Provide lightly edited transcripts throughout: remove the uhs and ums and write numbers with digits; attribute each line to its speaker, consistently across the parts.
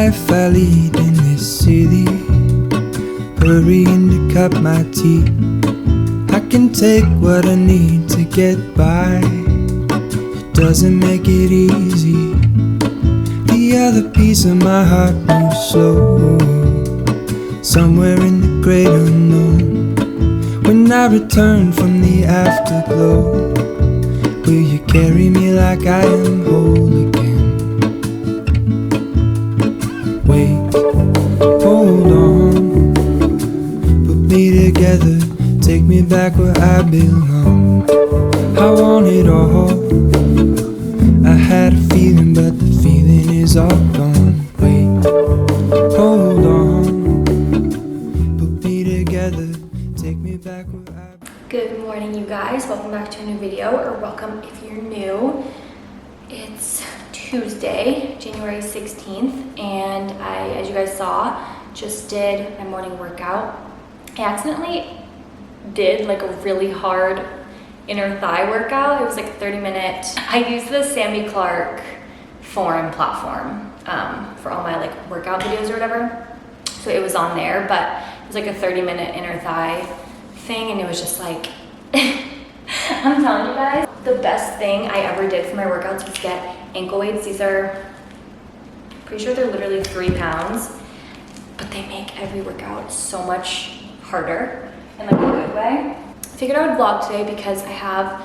Speaker 1: life I lead in this city, hurrying to cut my teeth. I can take what I need to get by. It doesn't make it easy. The other piece of my heart moves slow, somewhere in the great unknown. When I return from the afterglow, will you carry me like I am whole again? Wait, hold on, put me together, take me back where I belong. I want it all. I had a feeling, but the feeling is all gone. Wait, hold on, put me together, take me back where I belong.
Speaker 2: Good morning, you guys. Welcome back to a new video, or welcome if you're new. It's Tuesday, January 16th, and I, as you guys saw, just did my morning workout. I accidentally did like a really hard inner thigh workout. It was like 30-minute. I used the Sammy Clark forum platform for all my like workout videos or whatever. So it was on there, but it was like a 30-minute inner thigh thing, and it was just like, I'm telling you guys, the best thing I ever did for my workouts was get ankle weights. These are, pretty sure they're literally 3 pounds, but they make every workout so much harder in like a good way. I figured I would vlog today because I have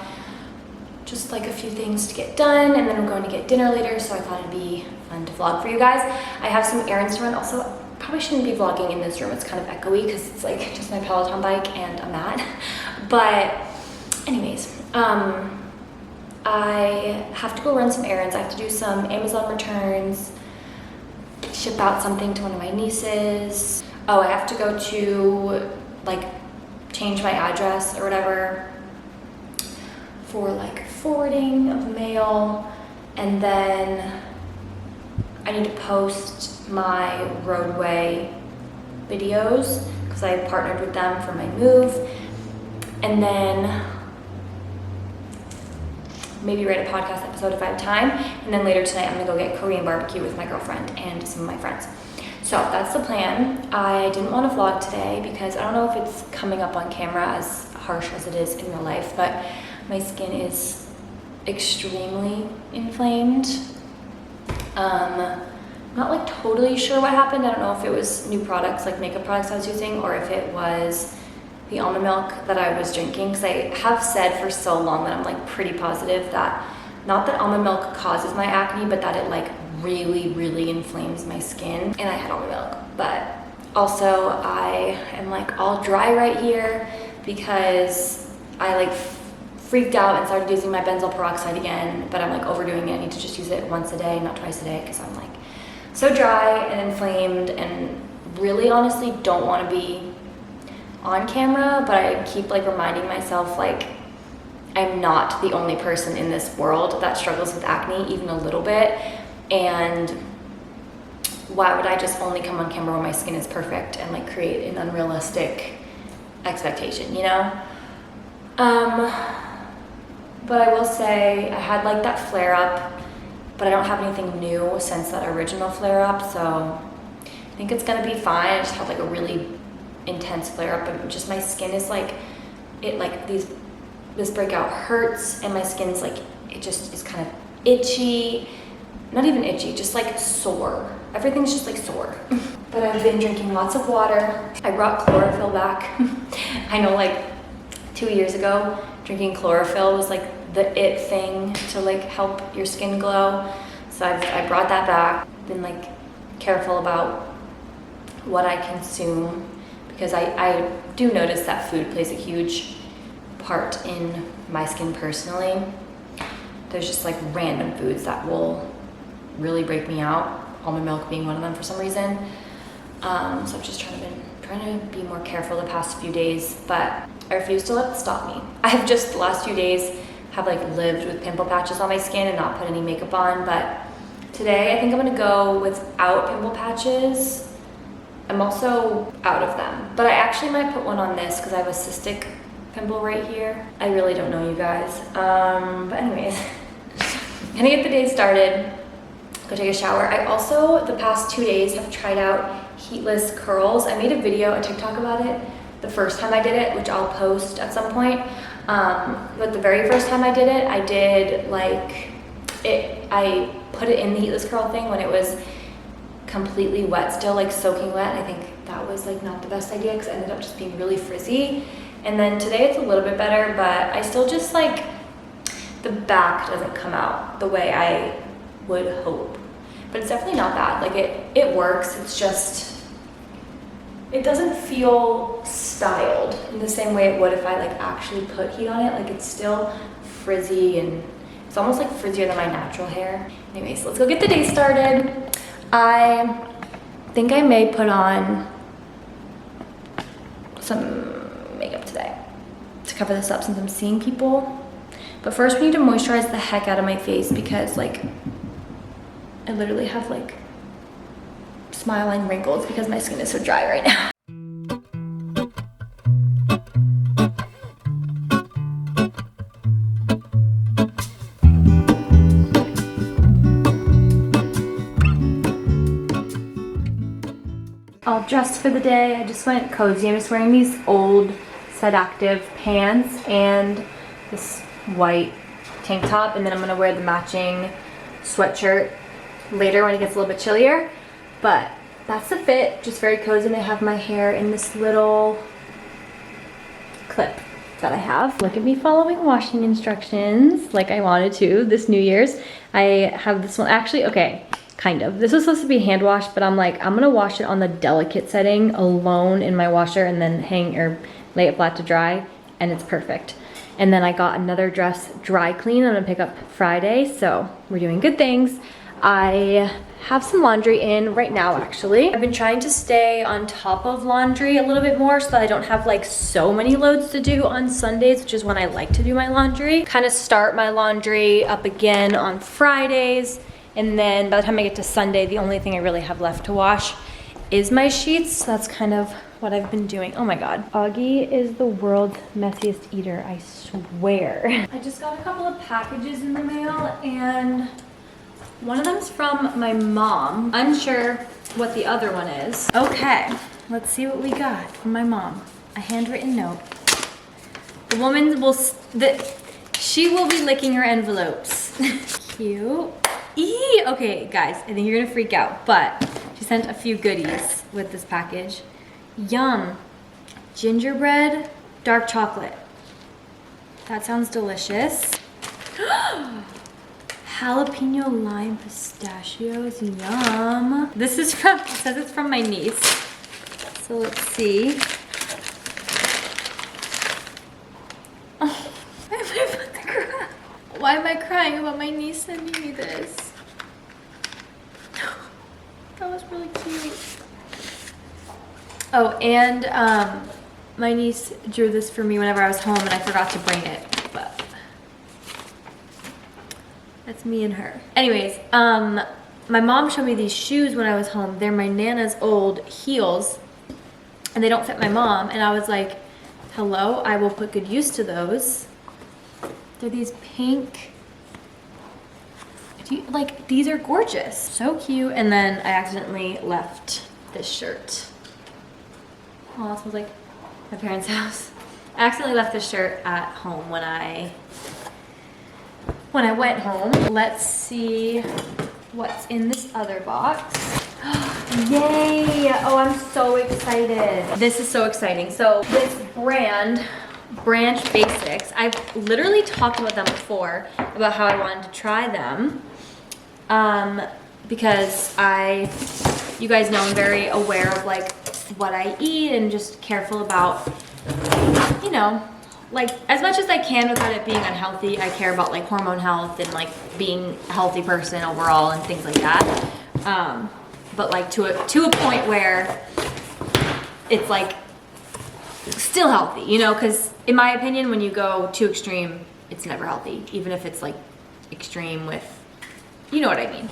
Speaker 2: just like a few things to get done, and then I'm going to get dinner later, so I thought it'd be fun to vlog for you guys. I have some errands to run. Also, probably shouldn't be vlogging in this room. It's kind of echoey because it's like just my Peloton bike and a mat. But anyways, I have to go run some errands. I have to do some Amazon returns, ship out something to one of my nieces. Oh, I have to go to like change my address or whatever for like forwarding of mail, and then I need to post my roadway videos because I partnered with them for my move, and then maybe write a podcast episode if I have time, and then later tonight I'm gonna go get Korean barbecue with my girlfriend and some of my friends. So that's the plan. I didn't want to vlog today because I don't know if it's coming up on camera as harsh as it is in real life, but my skin is extremely inflamed. Not like totally sure what happened. I don't know if it was new products, like makeup products I was using, or if it was the almond milk that I was drinking, because I have said for so long that I'm like pretty positive that, not that almond milk causes my acne, but that it like really inflames my skin. And I had almond milk, but also I am like all dry right here because I like freaked out and started using my benzoyl peroxide again, but I'm like overdoing it. I need to just use it once a day, not twice a day, because I'm like so dry and inflamed and really honestly don't want to be on camera, but I keep like reminding myself like I'm not the only person in this world that struggles with acne even a little bit, and why would I just only come on camera when my skin is perfect and like create an unrealistic expectation, you know? But I will say I had like that flare up, but I don't have anything new since that original flare up, so I think it's gonna be fine. I just had like a really intense flare up, but just my skin is like, it like this breakout hurts, and my skin's like, it just is kind of itchy. Not even itchy, just like sore. Everything's just like sore. But I've been drinking lots of water. I brought chlorophyll back. I know like 2 years ago, drinking chlorophyll was like the it thing to like help your skin glow. So I brought that back. Been like careful about what I consume, because I do notice that food plays a huge part in my skin personally. There's just like random foods that will really break me out, almond milk being one of them for some reason. So I've just trying to be more careful the past few days, but I refuse to let it stop me. I've just the last few days have like lived with pimple patches on my skin and not put any makeup on, but today I think I'm gonna go without pimple patches. I'm also out of them, but I actually might put one on this because I have a cystic pimple right here. I really don't know, you guys. But anyways, gonna get the day started. go take a shower. I also, the past 2 days, have tried out heatless curls. I made a video on TikTok about it the first time I did it, which I'll post at some point. But the very first time I did it, I did like it, I put it in the heatless curl thing when it was completely wet still, like soaking wet. I think that was like not the best idea because it ended up just being really frizzy. And then today it's a little bit better, but I still just like, the back doesn't come out the way I would hope. But it's definitely not bad. Like it works. It's just, it doesn't feel styled in the same way it would if I like actually put heat on it. Like it's still frizzy and it's almost like frizzier than my natural hair. Anyways, let's go get the day started. I think I may put on some makeup today to cover this up since I'm seeing people. But first we need to moisturize the heck out of my face because like I literally have like smile line wrinkles because my skin is so dry right now. All dressed for the day. I just went cozy. I'm just wearing these old Seductive pants and this white tank top, and then I'm gonna wear the matching sweatshirt later when it gets a little bit chillier. But that's the fit, just very cozy, and I have my hair in this little clip that I have. Look at me following washing instructions like I wanted to this New Year's. I have this one, actually, okay, kind of. This was supposed to be hand wash, but I'm like, I'm gonna wash it on the delicate setting alone in my washer and then hang or lay it flat to dry, and it's perfect. And then I got another dress dry clean I'm gonna pick up Friday, so we're doing good things. I have some laundry in right now, actually. I've been trying to stay on top of laundry a little bit more so that I don't have like so many loads to do on Sundays, which is when I like to do my laundry. Kind of start my laundry up again on Fridays, and then by the time I get to Sunday, the only thing I really have left to wash is my sheets. So that's kind of what I've been doing. Oh my God. Augie is the world's messiest eater, I swear. I just got a couple of packages in the mail, and one of them's from my mom. Unsure what the other one is. Okay, let's see what we got from my mom. A handwritten note. The woman will, she will be licking her envelopes. Cute. Eee! Okay, guys, I think you're gonna freak out, but she sent a few goodies with this package. Yum. Gingerbread, dark chocolate. That sounds delicious. Jalapeno lime pistachios, yum. This is from, it says it's from my niece. So let's see. Oh, why am I crying about my niece sending me this? That was really cute. Oh, and my niece drew this for me whenever I was home and I forgot to bring it, but that's me and her. Anyways, my mom showed me these shoes when I was home. They're my Nana's old heels and they don't fit my mom. And I was like, hello, I will put good use to those. They're these pink, like these are gorgeous. So cute. And then I accidentally left this shirt. Oh, it smells like my parents' house. I accidentally left this shirt at home when I went home. Let's see what's in this other box. Yay! Oh, I'm so excited. This is so exciting. So this brand, Branch Basics, I've literally talked about them before, about how I wanted to try them. Because you guys know I'm very aware of like what I eat and just careful about, you know, like as much as I can without it being unhealthy. I care about like hormone health and like being a healthy person overall and things like that. But like to a point where it's like still healthy, you know, because in my opinion, when you go too extreme, it's never healthy, even if it's like extreme with, you know what I mean.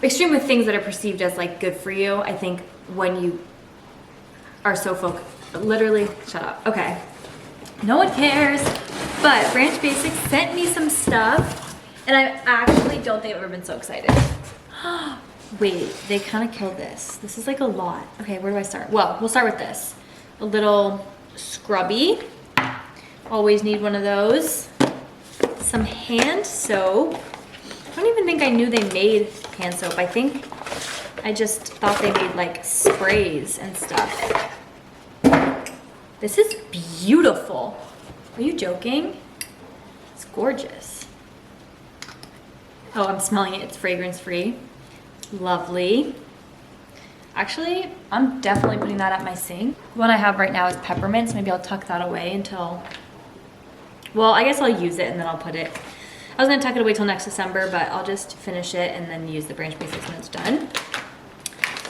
Speaker 2: Extreme with things that are perceived as like good for you. I think when you are so focused, literally, shut up. Okay, no one cares. But Branch Basics sent me some stuff, And I actually don't think I've ever been so excited. Wait, they kind of killed this. This is like a lot. Okay, where do I start? Well, we'll start with this. A little scrubby. Always need one of those. Some hand soap. I don't even think I knew they made hand soap. I think I just thought they made like sprays and stuff. This is beautiful. Are you joking? It's gorgeous. Oh, I'm smelling it. It's fragrance free. Lovely. Actually, I'm definitely putting that at my sink. The one I have right now is peppermint, so maybe I'll tuck that away until, well, I guess I'll use it and then I'll put it. I was gonna tuck it away till next December, but I'll just finish it and then use the Branch Basics when it's done.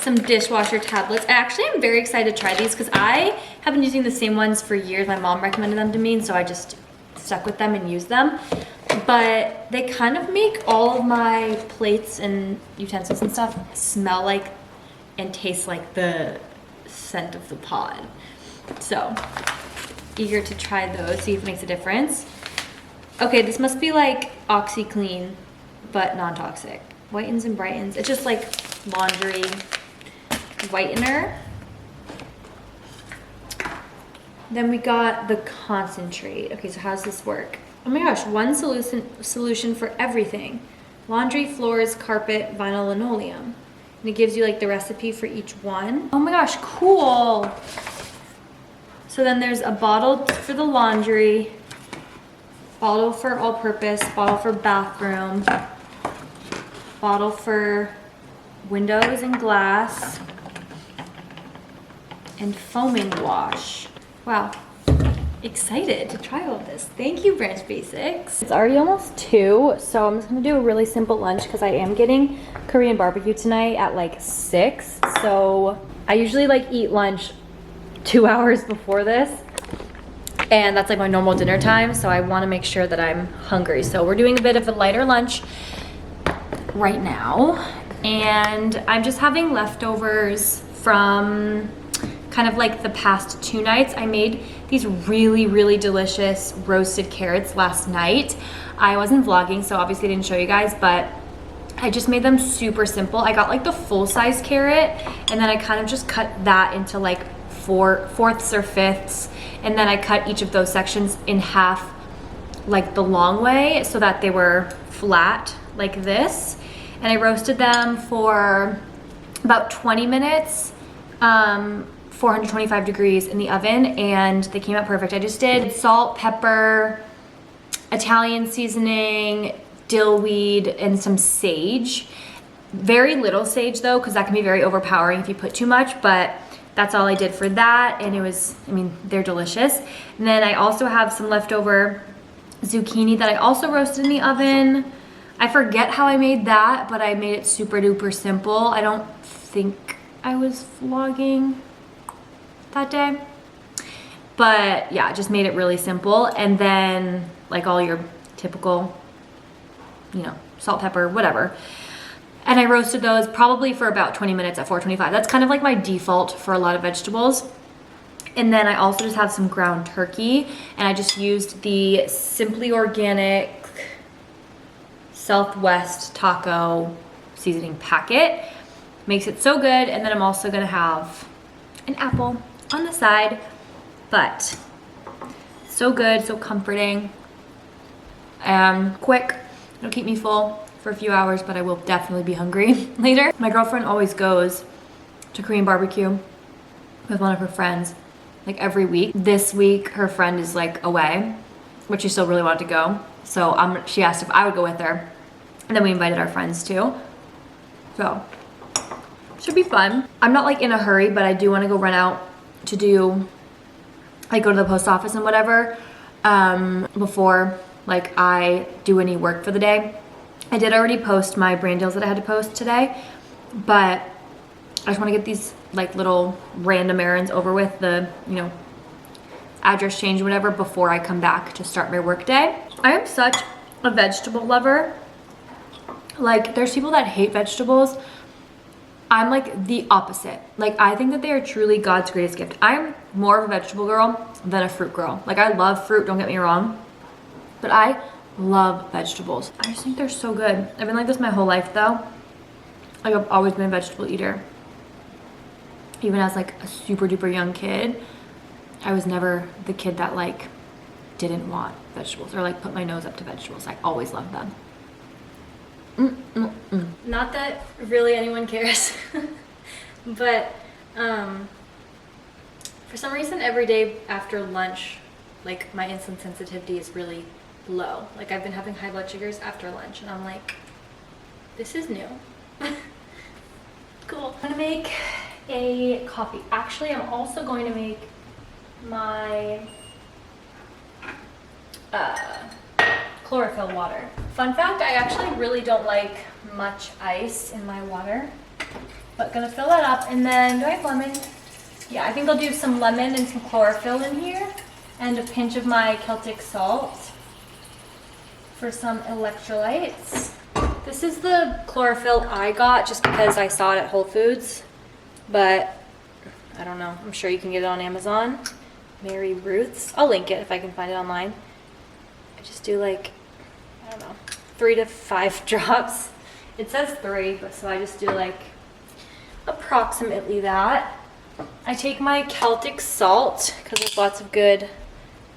Speaker 2: Some dishwasher tablets. Actually, I'm very excited to try these because I have been using the same ones for years. My mom recommended them to me, and so I just stuck with them and used them. But they kind of make all of my plates and utensils and stuff smell like and taste like the scent of the pod. So, eager to try those, see if it makes a difference. Okay, this must be like OxyClean, but non-toxic. Whitens and brightens. It's just like laundry whitener. Then we got the concentrate. Okay, so how does this work? Oh my gosh, one solution for everything. Laundry, floors, carpet, vinyl, linoleum. And it gives you like the recipe for each one. Oh my gosh, cool. So then there's a bottle for the laundry, bottle for all-purpose, bottle for bathroom, bottle for windows and glass, and foaming wash. Wow, excited to try all of this. Thank you, Branch Basics. It's already almost 2, so I'm just gonna do a really simple lunch because I am getting Korean barbecue tonight at like 6. So I usually like eat lunch 2 hours before this, and that's like my normal dinner time, so I want to make sure that I'm hungry. So we're doing a bit of a lighter lunch right now, and I'm just having leftovers from kind of like the past 2 nights. I made these really, really delicious roasted carrots last night. I wasn't vlogging, so obviously I didn't show you guys, but I just made them super simple. I got like the full-size carrot, and then I kind of just cut that into like fourths or fifths, and then I cut each of those sections in half like the long way so that they were flat like this. And I roasted them for about 20 minutes, 425 degrees in the oven, and they came out perfect. I just did salt, pepper, Italian seasoning, dill weed, and some sage. Very little sage though, because that can be very overpowering if you put too much, but that's all I did for that, and it was, I mean, they're delicious. And then I also have some leftover zucchini that I also roasted in the oven. I forget how I made that, but I made it super duper simple. I don't think I was vlogging that day, but yeah, just made it really simple. And then like all your typical, you know, salt, pepper, whatever. And I roasted those probably for about 20 minutes at 425. That's kind of like my default for a lot of vegetables. And then I also just have some ground turkey, and I just used the Simply Organic Southwest taco seasoning packet. Makes it so good. And then I'm also gonna have an apple on the side, but so good, so comforting, and quick. It'll keep me full for a few hours, but I will definitely be hungry later. My girlfriend always goes to Korean barbecue with one of her friends like every week. This week her friend is like away, but she still really wanted to go, so she asked if I would go with her, and then we invited our friends too, so should be fun. I'm not like in a hurry, but I do want to go run out to do, like, go to the post office and whatever before like I do any work for the day. I did already post my brand deals that I had to post today, but I just want to get these like little random errands over with, the, you know, address change or whatever, before I come back to start my work day. I am such a vegetable lover. Like, there's people that hate vegetables. I'm like the opposite. Like, I think that they are truly God's greatest gift. I'm more of a vegetable girl than a fruit girl. Like, I love fruit, don't get me wrong, but I love vegetables. I just think they're so good. I've been like this my whole life though. Like I've always been a vegetable eater. Even as like a super duper young kid, I was never the kid that like didn't want vegetables or like put my nose up to vegetables. I always loved them. Not that really anyone cares, but for some reason every day after lunch, like my insulin sensitivity is really low. Like I've been having high blood sugars after lunch and I'm like, this is new. Cool. I'm gonna make a coffee. Actually, I'm also going to make my chlorophyll water. Fun fact, I actually really don't like much ice in my water, but gonna fill that up. And then, do I have lemon? Yeah, I think I'll do some lemon and some chlorophyll in here and a pinch of my Celtic salt for some electrolytes. This is the chlorophyll I got just because I saw it at Whole Foods, but I don't know. I'm sure you can get it on Amazon. Mary Ruth's. I'll link it if I can find it online. I just do like, I don't know, 3 to 5 drops. It says 3, but so I just do like approximately that. I take my Celtic salt because there's lots of good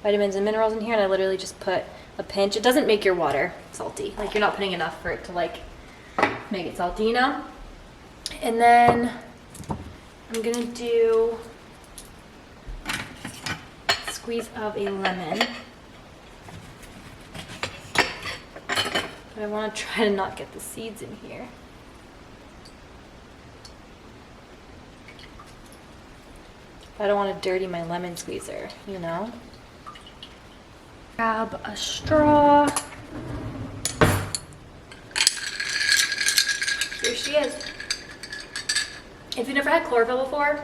Speaker 2: vitamins and minerals in here, and I literally just put a pinch. It doesn't make your water salty. Like you're not putting enough for it to like make it salty, you know? And then I'm gonna do a squeeze of a lemon. But I want to try to not get the seeds in here. I don't want to dirty my lemon squeezer, you know? Grab a straw. Here she is. If you've never had chlorophyll before,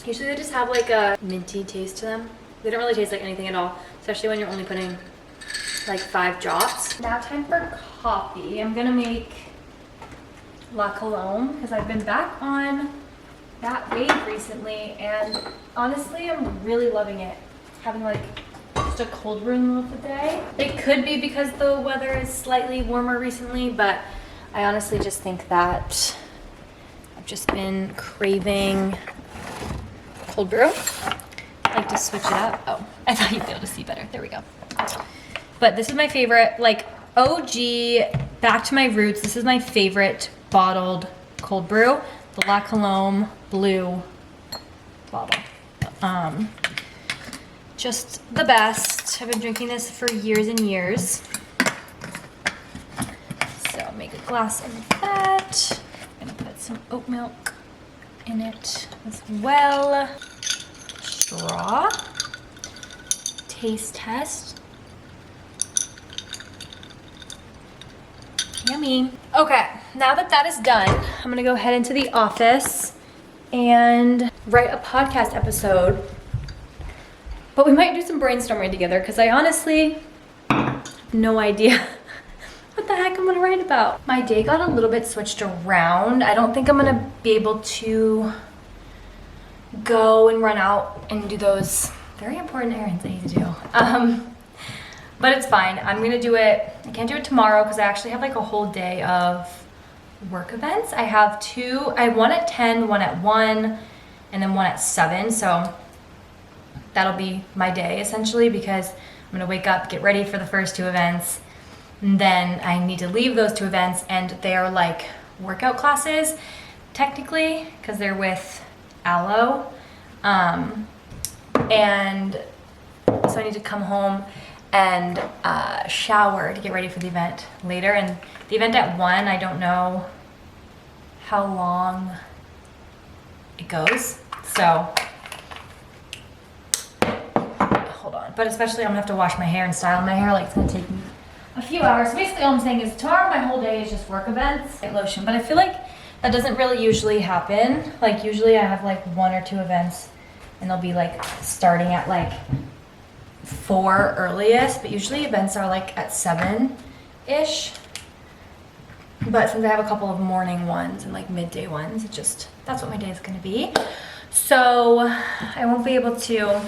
Speaker 2: usually they just have like a minty taste to them. They don't really taste like anything at all, especially when you're only putting like 5 drops. Now time for coffee. I'm gonna make La Colombe because I've been back on that wave recently, and honestly I'm really loving it. Having like just a cold brew in the middle of the day. It could be because the weather is slightly warmer recently, but I honestly just think that I've just been craving cold brew. I like to switch it up. Oh, I thought you'd be able to see better. There we go. But this is my favorite, like OG, back to my roots. This is my favorite bottled cold brew, the La Colombe blue bottle. Just the best. I've been drinking this for years and years. So make a glass of that. I'm gonna put some oat milk in it as well. Straw. Taste test. Yummy. Okay, now that that is done, I'm gonna go head into the office and write a podcast episode. But we might do some brainstorming together because I honestly have no idea what the heck I'm gonna write about. My day got a little bit switched around. I don't think I'm gonna be able to go and run out and do those very important errands I need to do. But it's fine. I'm gonna do it. I can't do it tomorrow because I actually have like a whole day of work events. I have 2. I have one at 10, one at 1, and then one at 7. So that'll be my day essentially because I'm gonna wake up, get ready for the first 2 events, and then I need to leave those 2 events, and they are like workout classes technically because they're with Aloe, and so I need to come home and shower to get ready for the event later. And the event at 1, I don't know how long it goes, so hold on. But especially I'm gonna have to wash my hair and style my hair, like it's gonna take me a few hours. So basically all I'm saying is tomorrow my whole day is just work events, get lotion. But I feel like that doesn't really usually happen. Like usually I have like 1 or 2 events and they'll be like starting at like 4 earliest, but usually events are like at 7-ish. But since I have a couple of morning ones and like midday ones, it just, that's what my day is gonna be. So I won't be able to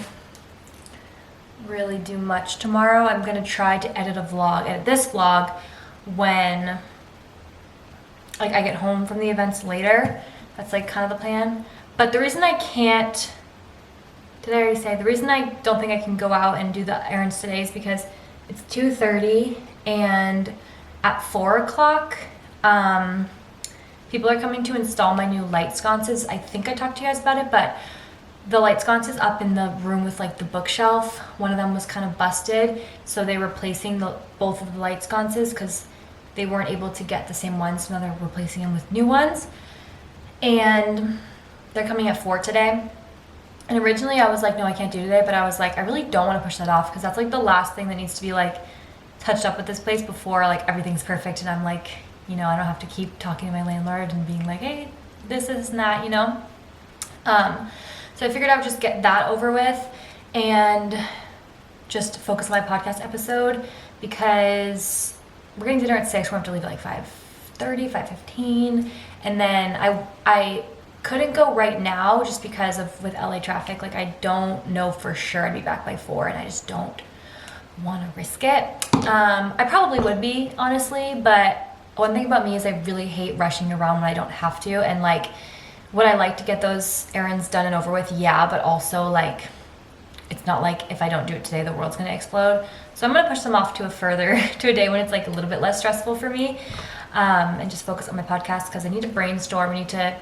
Speaker 2: really do much tomorrow. I'm gonna try to edit this vlog when like I get home from the events later. That's like kind of the plan. But the reason I can't, did I already say? The reason I don't think I can go out and do the errands today is because it's 2:30 and at 4 o'clock, people are coming to install my new light sconces. I think I talked to you guys about it, but the light sconces up in the room with like the bookshelf, one of them was kind of busted, so they were replacing both of the light sconces because they weren't able to get the same ones, so now they're replacing them with new ones. And they're coming at 4 today. And originally I was like, no, I can't do today, but I was like, I really don't want to push that off because that's like the last thing that needs to be like touched up with this place before like everything's perfect and I'm like, you know, I don't have to keep talking to my landlord and being like, hey, this and that, you know. So I figured I would just get that over with and just focus on my podcast episode because we're getting dinner at 6. We're going to have to leave at like 5:30, 5:15. And then I couldn't go right now just because of with LA traffic. Like I don't know for sure I'd be back by 4 and I just don't want to risk it. I probably would be, honestly, but one thing about me is I really hate rushing around when I don't have to. And like, would I like to get those errands done and over with? Yeah, but also like, it's not like if I don't do it today, the world's gonna explode. So I'm gonna push them off to a day when it's like a little bit less stressful for me, and just focus on my podcast because I need to brainstorm, I need to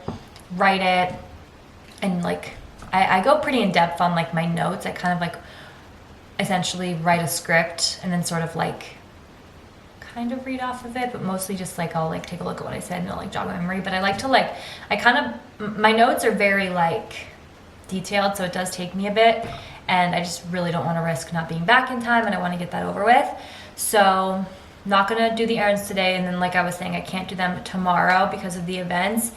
Speaker 2: write it, and like, I go pretty in depth on like my notes. I kind of like essentially write a script and then sort of like kind of read off of it, but mostly just like I'll like take a look at what I said and I'll like jog my memory. But I like to like, my notes are very like detailed, so it does take me a bit, and I just really don't want to risk not being back in time, and I want to get that over with. So not gonna do the errands today, and then like I was saying, I can't do them tomorrow because of the events.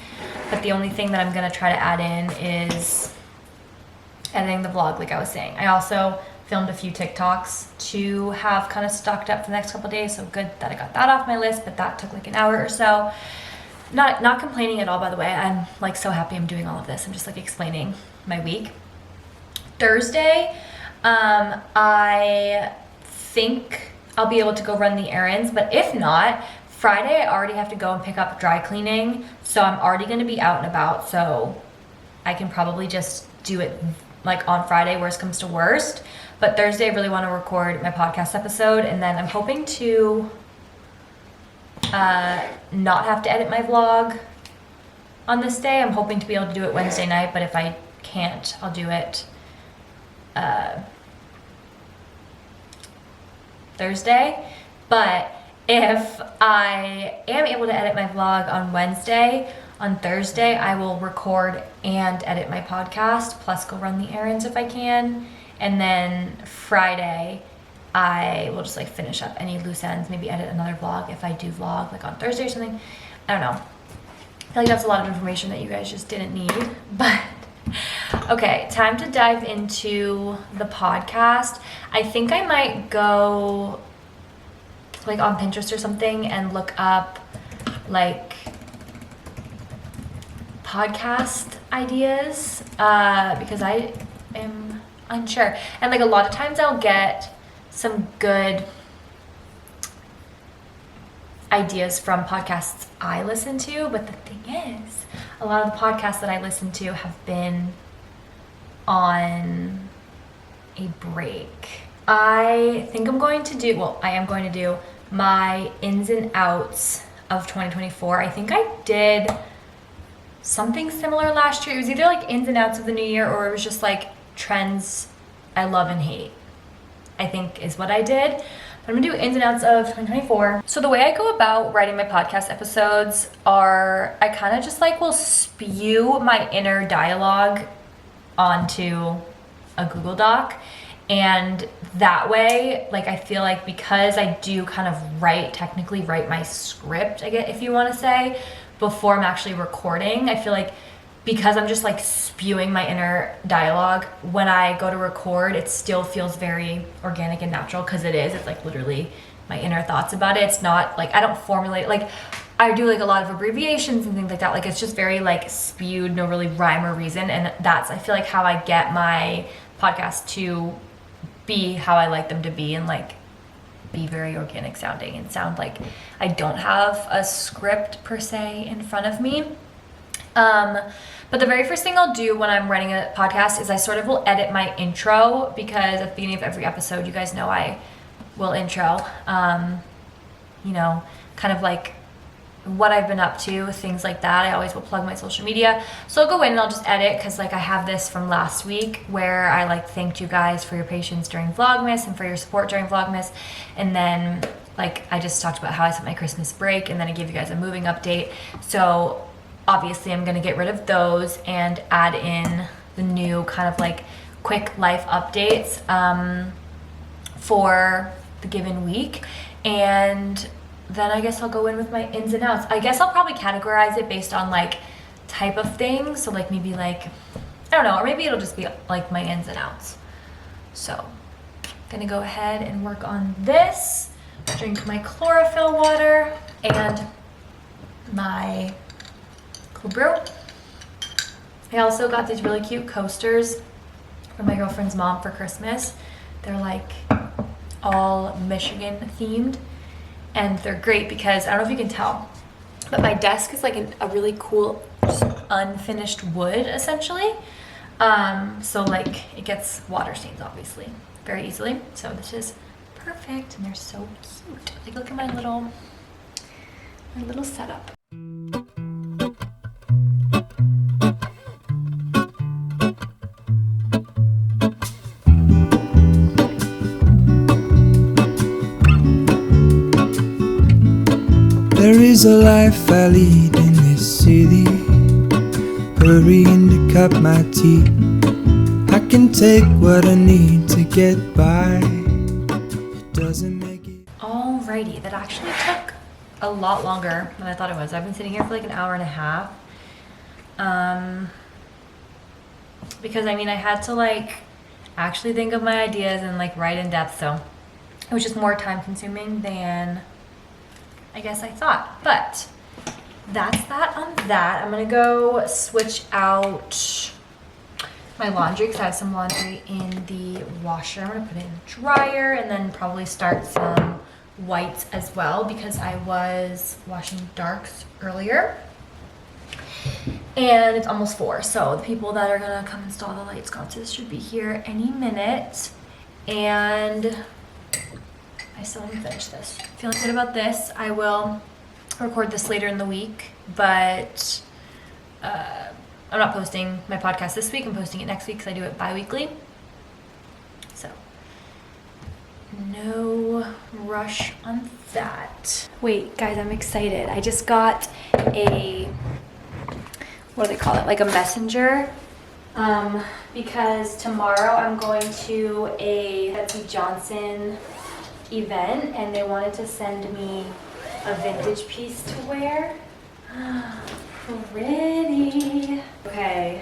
Speaker 2: But the only thing that I'm gonna try to add in is editing the vlog, like I was saying. I also filmed a few TikToks to have kind of stocked up for the next couple of days, so good that I got that off my list, but that took like an hour or so. Not complaining at all, by the way. I'm like so happy I'm doing all of this. I'm just like explaining my week. Thursday, I think I'll be able to go run the errands, but if not, Friday I already have to go and pick up dry cleaning, so I'm already going to be out and about, so I can probably just do it like on Friday, worst comes to worst. But Thursday I really want to record my podcast episode, and then I'm hoping to not have to edit my vlog on this day. I'm hoping to be able to do it Wednesday night, but if I can't, I'll do it Thursday. But if I am able to edit my vlog on Wednesday, on Thursday I will record and edit my podcast, plus go run the errands if I can. And then Friday I will just like finish up any loose ends, maybe edit another vlog if I do vlog like on Thursday or something. I don't know. I feel like that's a lot of information that you guys just didn't need. But okay, time to dive into the podcast. I think I might go like on Pinterest or something and look up like podcast ideas, because I am unsure. And like a lot of times I'll get some good ideas from podcasts I listen to, but the thing is, a lot of the podcasts that I listen to have been on a break. I think I am going to do my ins and outs of 2024. I think I did something similar last year. It was either like ins and outs of the new year, or it was just like trends I love and hate, I think is what I did. But I'm gonna do ins and outs of 2024. So the way I go about writing my podcast episodes are, I kind of just like will spew my inner dialogue onto a Google Doc. And that way, like I feel like because I do kind of technically write my script, I guess, if you want to say, before I'm actually recording, I feel like because I'm just like spewing my inner dialogue, when I go to record, it still feels very organic and natural, because it's like literally my inner thoughts about it. It's not like, I don't formulate, like I do like a lot of abbreviations and things like that. Like it's just very like spewed, no really rhyme or reason. And that's, I feel like, how I get my podcast to be how I like them to be, and like be very organic sounding and sound like I don't have a script per se in front of me. But the very first thing I'll do when I'm writing a podcast is I sort of will edit my intro, because at the beginning of every episode, you guys know I will intro, you know, kind of like what I've been up to, things like that. I always will plug my social media. So I'll go in and I'll just edit, because like I have this from last week where I like thanked you guys for your patience during Vlogmas and for your support during Vlogmas. And then like I just talked about how I spent my Christmas break, and then I gave you guys a moving update. So obviously I'm gonna get rid of those and add in the new kind of like quick life updates for the given week. And then I guess I'll go in with my ins and outs. I guess I'll probably categorize it based on like type of thing. So like maybe like, I don't know, or maybe it'll just be like my ins and outs. So gonna go ahead and work on this, drink my chlorophyll water and my cold brew. I also got these really cute coasters from my girlfriend's mom for Christmas. They're like all Michigan themed, and they're great because I don't know if you can tell, but my desk is like a really cool just unfinished wood essentially. So like it gets water stains obviously very easily. So this is perfect, and they're so cute. Like look at my little setup.
Speaker 1: There is a life I lead in this city, hurrying to cut my teeth. I can take what I need to get by. It doesn't make it.
Speaker 2: Alrighty, that actually took a lot longer than I thought it was. I've been sitting here for like an hour and a half. Because I mean I had to like actually think of my ideas and like write in depth, so it was just more time consuming than I guess I thought. But that's that on that. I'm gonna go switch out my laundry because I have some laundry in the washer. I'm gonna put it in the dryer and then probably start some whites as well, because I was washing darks earlier. And it's almost 4, so the people that are gonna come install the light sconces should be here any minute. And I still haven't finished this. Feeling good about this. I will record this later in the week, but I'm not posting my podcast this week. I'm posting it next week because I do it bi-weekly. So no rush on that. Wait, guys, I'm excited. I just got a, what do they call it? Like a messenger. Because tomorrow I'm going to a Betsy Johnson event, and they wanted to send me a vintage piece to wear. Pretty. Okay,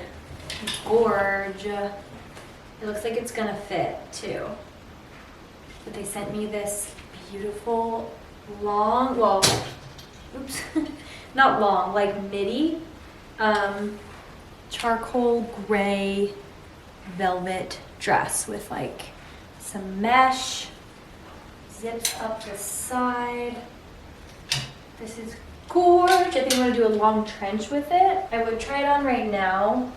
Speaker 2: gorge. It looks like it's gonna fit too. But they sent me this beautiful long, well, oops, not long, like midi, charcoal gray velvet dress with like some mesh, zips up the side. This is gorge. I think I'm gonna do a long trench with it. I would try it on right now,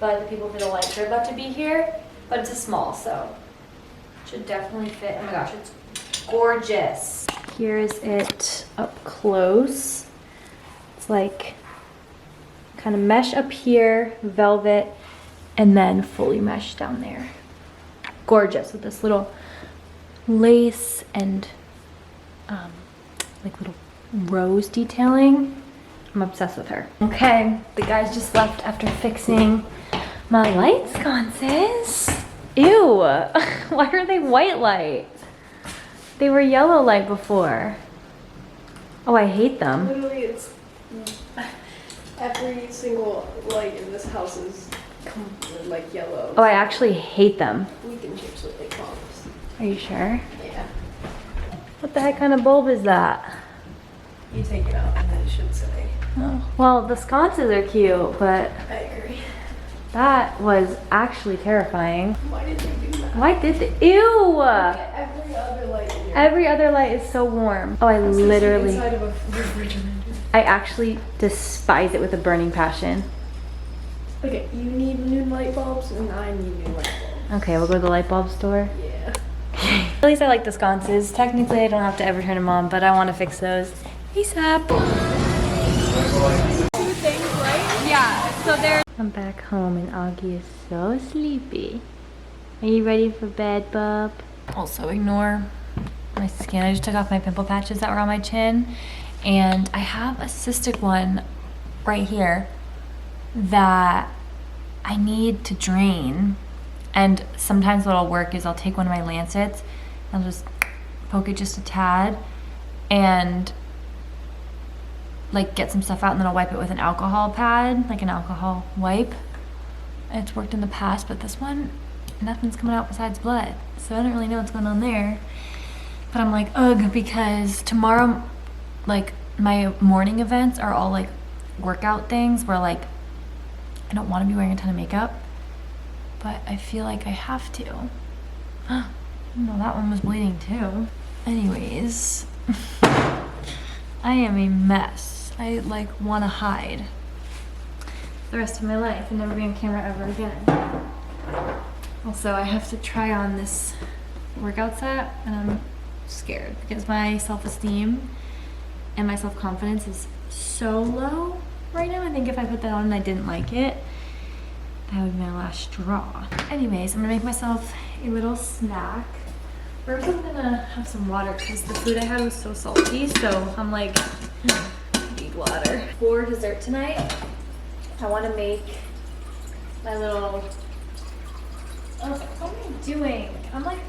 Speaker 2: but the people for the lights are about to be here. But it's a small, so it should definitely fit. Oh my gosh, it's gorgeous. Here's it up close. It's like kind of mesh up here, velvet, and then fully mesh down there. Gorgeous with this little lace and like little rose detailing. I'm obsessed with her. Okay, the guys just left after fixing my light sconces. Ew, why are they white light? They were yellow light before. Oh, I hate them.
Speaker 3: Literally, it's every single light in this house is like yellow.
Speaker 2: Oh, I actually hate them.
Speaker 3: We can change the light bulbs.
Speaker 2: Are you sure?
Speaker 3: Yeah.
Speaker 2: What the heck kind of bulb is that?
Speaker 3: You take it out and then it should say.
Speaker 2: Oh, well, the sconces are cute, but
Speaker 3: I agree.
Speaker 2: that was actually terrifying.
Speaker 3: Why did they do that?
Speaker 2: Why did the, ew!
Speaker 3: Every other light here.
Speaker 2: Every other light is so warm. Oh, I literally,
Speaker 3: Inside of a refrigerator.
Speaker 2: I actually despise it with a burning passion.
Speaker 3: Okay, you need new light bulbs and I need new light bulbs.
Speaker 2: Okay, we'll go to the light bulb store.
Speaker 3: Yeah.
Speaker 2: At least I like the sconces. Technically, I don't have to ever turn them on, but I want to fix those ASAP.
Speaker 3: 2 things, right?
Speaker 2: Yeah, so there. I'm back home and Augie is so sleepy. Are you ready for bed, bub? Also, ignore my skin. I just took off my pimple patches that were on my chin, and I have a cystic one right here that I need to drain. And sometimes what'll work is I'll take one of my lancets, I'll just poke it just a tad and like get some stuff out, and then I'll wipe it with an alcohol pad, like an alcohol wipe. It's worked in the past, but this one, nothing's coming out besides blood. So I don't really know what's going on there. But I'm like, ugh, because tomorrow, like my morning events are all like workout things where like I don't want to be wearing a ton of makeup, but I feel like I have to. No, that one was bleeding too. Anyways, I am a mess. I like want to hide the rest of my life and never be on camera ever again. Also, I have to try on this workout set and I'm scared because my self-esteem and my self-confidence is so low right now. I think if I put that on and I didn't like it, that would be my last straw. Anyways, I'm gonna make myself a little snack. First, I'm gonna have some water because the food I had was so salty. So I'm like, need water. For dessert tonight, I want to make my little. Oh, what am I doing? I'm like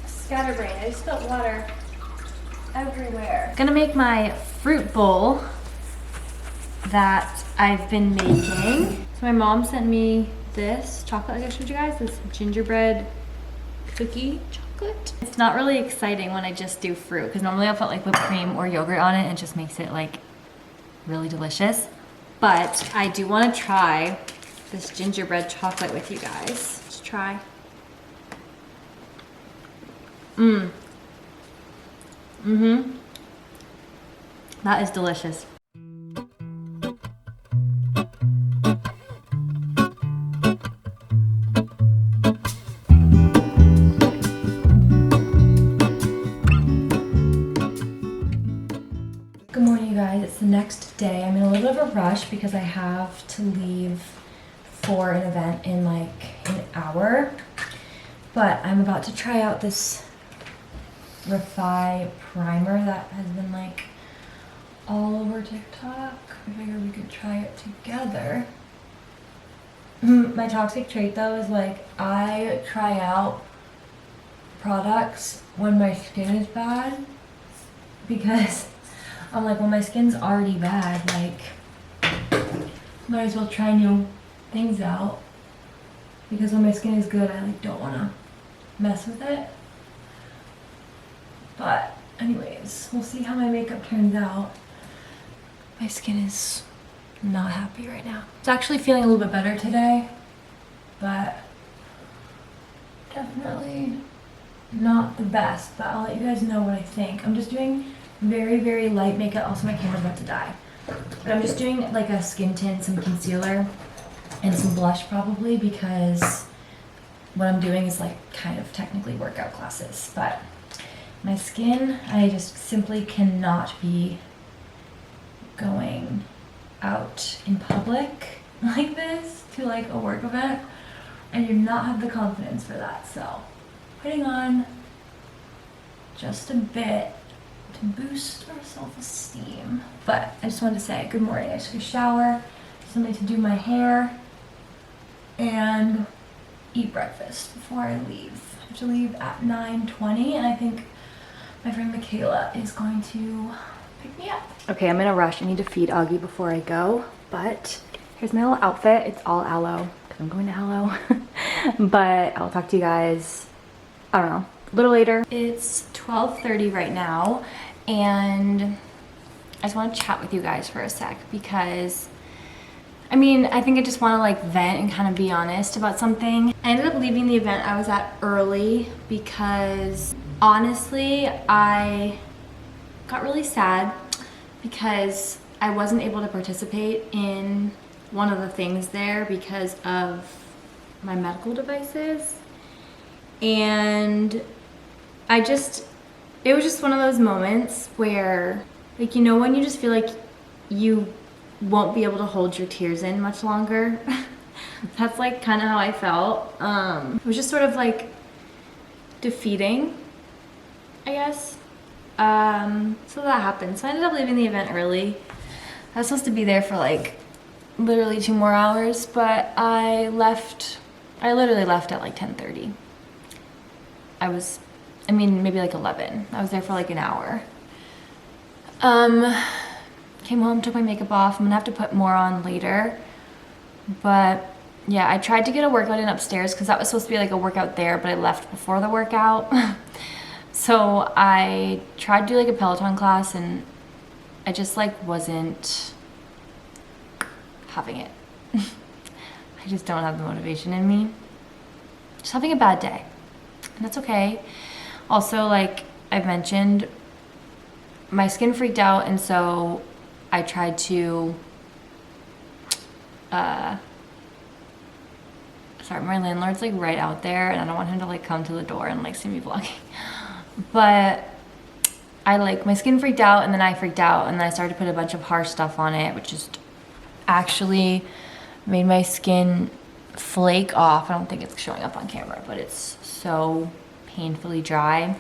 Speaker 2: scatterbrained. I just spilled water everywhere. Gonna make my fruit bowl that I've been making. So my mom sent me this chocolate, like I showed you guys, this gingerbread cookie chocolate. It's not really exciting when I just do fruit because normally I'll put like whipped cream or yogurt on it and it just makes it like really delicious. But I do want to try this gingerbread chocolate with you guys. Let's try. That is delicious. Good morning, you guys. It's the next day. I'm in a little bit of a rush because I have to leave for an event in like an hour. But I'm about to try out this Refi primer that has been like all over TikTok. I figured we could try it together. My toxic trait though is like I try out products when my skin is bad because I'm like, well, my skin's already bad, like might as well try new things out because when my skin is good I like don't want to mess with it. But anyways, we'll see how my makeup turns out. My skin is not happy right now. It's actually feeling a little bit better today, but definitely not the best. But I'll let you guys know what I think. I'm just doing very, very light makeup. Also, my camera's about to die. But I'm just doing like a skin tint, some concealer, and some blush probably because what I'm doing is like kind of technically workout classes. But my skin, I just simply cannot be going out in public like this to like a work event. I do not have the confidence for that. So putting on just a bit to boost our self-esteem. But I just wanted to say good morning. I took a shower, something to do my hair, and eat breakfast before I leave. I have to leave at 9:20 and I think my friend Michaela is going to pick me up. Okay, I'm in a rush. I need to feed Augie before I go, but here's my little outfit. It's all aloe because I'm going to aloe. But I'll talk to you guys, I don't know, a little later. It's 12:30 right now, and I just want to chat with you guys for a sec because I mean, I think I just want to like vent and kind of be honest about something. I ended up leaving the event I was at early because honestly, I got really sad because I wasn't able to participate in one of the things there because of my medical devices. And it was just one of those moments where, like, you know, when you just feel like you won't be able to hold your tears in much longer. That's like kind of how I felt. It was just sort of like defeating, I guess. So that happened. So I ended up leaving the event early. I was supposed to be there for like literally 2 more hours, but I literally left at like 10:30. Maybe like 11. I was there for like an hour. Came home, took my makeup off. I'm gonna have to put more on later. But yeah, I tried to get a workout in upstairs because that was supposed to be like a workout there, but I left before the workout. So I tried to do like a Peloton class and I just like wasn't having it. I just don't have the motivation in me. Just having a bad day. And that's okay. Also, like I've mentioned, my skin freaked out, and so I tried to sorry, my landlord's like right out there and I don't want him to like come to the door and like see me vlogging. But my skin freaked out, and then I freaked out, and then I started to put a bunch of harsh stuff on it, which just actually made my skin flake off. I don't think it's showing up on camera, but it's so painfully dry.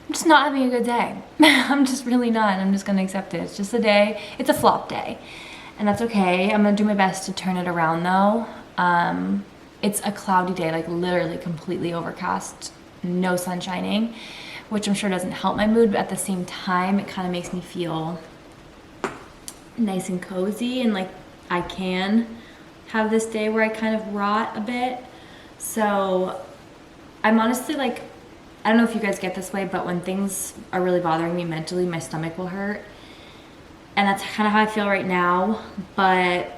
Speaker 2: I'm just not having a good day. I'm just really not. I'm just gonna accept it. It's just a day. It's a flop day, and that's okay. I'm gonna do my best to turn it around though. It's a cloudy day, like literally completely overcast, no sun shining, which I'm sure doesn't help my mood, but at the same time, it kind of makes me feel nice and cozy, and like I can have this day where I kind of rot a bit. So I'm honestly like, I don't know if you guys get this way, but when things are really bothering me mentally, my stomach will hurt. And that's kind of how I feel right now. But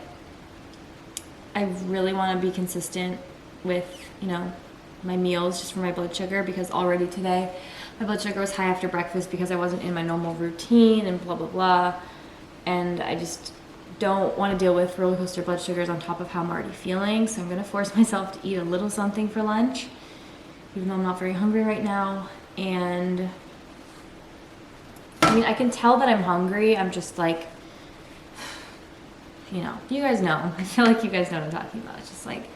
Speaker 2: I really want to be consistent with, you know, my meals just for my blood sugar, because already today my blood sugar was high after breakfast because I wasn't in my normal routine and blah, blah, blah. And I just don't want to deal with roller coaster blood sugars on top of how I'm already feeling. So I'm going to force myself to eat a little something for lunch, even though I'm not very hungry right now. And I mean, I can tell that I'm hungry. I'm just like, you know, you guys know. I feel like you guys know what I'm talking about. It's just like,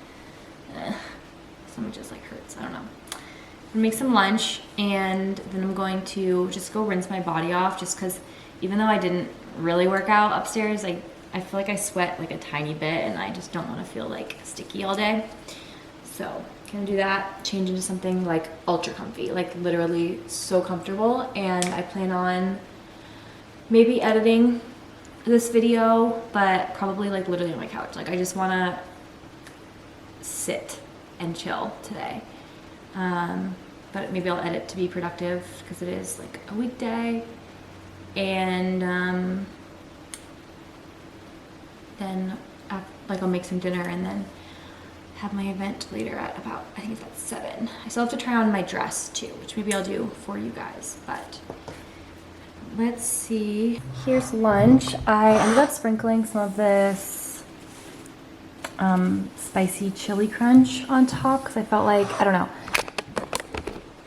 Speaker 2: stomach just like hurts. I don't know. I'm gonna make some lunch, and then I'm going to just go rinse my body off, just because even though I didn't really work out upstairs, I feel like I sweat like a tiny bit, and I just don't want to feel like sticky all day. So gonna do that, change into something like ultra comfy, like literally so comfortable. And I plan on maybe editing this video, but probably like literally on my couch. Like I just want to sit and chill today. But maybe I'll edit to be productive because it is like a weekday. And then I'll make some dinner and then have my event later at about, I think it's at 7. I still have to try on my dress too, which maybe I'll do for you guys, but let's see. Here's lunch. I ended up sprinkling some of this spicy chili crunch on top because I felt like, I don't know,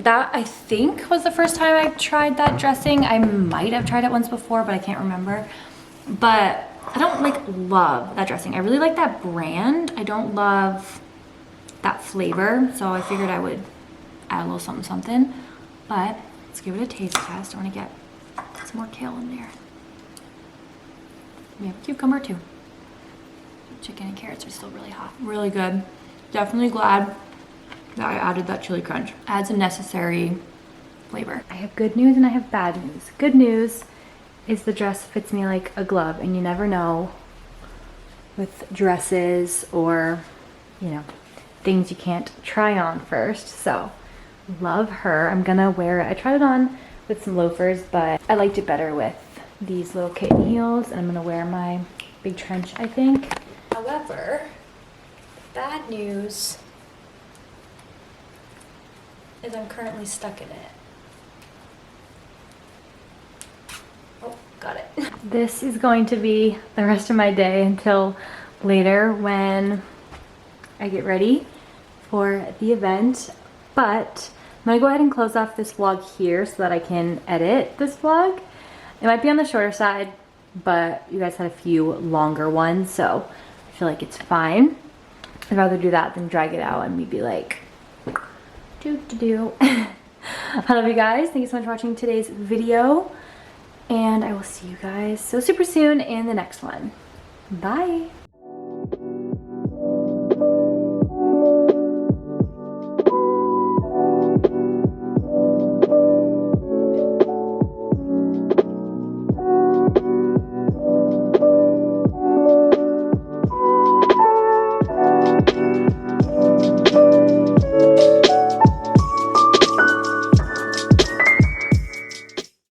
Speaker 2: that I think was the first time I tried that dressing. I might have tried it once before, but I can't remember. But I don't like love that dressing. I really like that brand. I don't love that flavor, so I figured I would add a little something something. But let's give it a taste test. I want to get some more kale in there. We have cucumber too. Chicken and carrots are still really hot. Really good. Definitely glad that I added that chili crunch. Adds a necessary flavor. I have good news and I have bad news. Good news is the dress fits me like a glove, and you never know with dresses or, you know, things you can't try on first. So love her. I'm gonna wear it. I tried it on with some loafers, but I liked it better with these little kitten heels, and I'm gonna wear my big trench, I think. However, bad news is I'm currently stuck in it. Oh, got it. This is going to be the rest of my day until later when I get ready for the event. But I'm gonna go ahead and close off this vlog here so that I can edit this vlog. It might be on the shorter side, but you guys had a few longer ones, so I feel like it's fine. I'd rather do that than drag it out and me be like, do. I love you guys. Thank you so much for watching today's video. And I will see you guys so super soon in the next one. Bye.